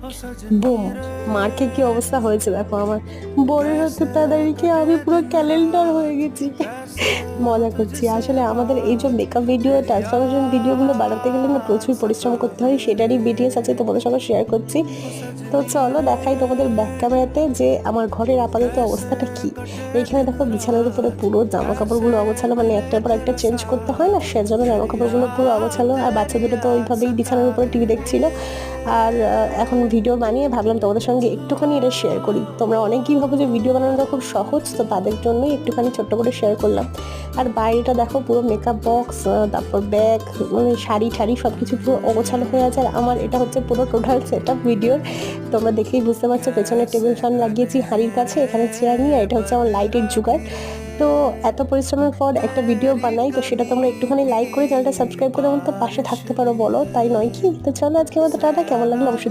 Broom! মার্কে কি অবস্থা হয়েছে দেখো আমার। বোরের হচ্ছে তাদেরকে আমি পুরো ক্যালেন্ডার হয়ে গেছি। মজা করছি। আসলে আমাদের এই যে মেকআপ ভিডিও, ট্রান্সফরমেশন ভিডিওগুলো বানাতে গেলে না প্রচুর পরিশ্রম করতে হয়। সেটারই বিটিএস আছে তোমাদের সঙ্গে শেয়ার করছি। তো চলো দেখাই তোমাদের ব্যাক ক্যামেরাতে যে আমার ঘরের আপাতত অবস্থাটা কি। এইখানে দেখো বিছানার উপরে পুরো জামা কাপড়গুলো অগোছালো, মানে একটার পর একটা চেঞ্জ করতে হয় না, সেজন্য জামা কাপড়গুলো পুরো অগোছালো। আর বাচ্চা দুটো তো ওইভাবেই বিছানার উপরে টিভি দেখছিল। আর এখন ভিডিও বানিয়ে ভাবলাম তোমাদের সঙ্গে একটুখানি এটা শেয়ার করি। তোমরা অনেকেই ভাবো যে ভিডিও বানানোটা খুব সহজ, তো তাদের জন্যই একটুখানি ছোট্ট করে শেয়ার করলাম। আর বাইরেটা দেখো পুরো মেকআপ বক্স, তারপর ব্যাগ, মানে শাড়ি ঠাড়ি সব কিছু পুরো অগোছালো হয়ে আছে। আর আমার এটা হচ্ছে পুরো টোটাল সেট আপ ভিডিওর। তোমরা দেখেই বুঝতে পারছো, পেছনে টেবিল ফ্যান লাগিয়েছি হাঁড়ির কাছে, এখানে চেয়ার নিয়ে, এটা হচ্ছে আমার লাইটের জোগাড়। তো এত পরিশ্রমের পর একটা ভিডিও বানাই, তো সেটা তোমরা একটুখানি লাইক করে চ্যানেলটা সাবস্ক্রাইব করে আমার তো পাশে থাকতে পারো, বলো তাই নয় কি? তো চলো আজকে আমাদের টাটা, কেমন লাগলো অবশ্যই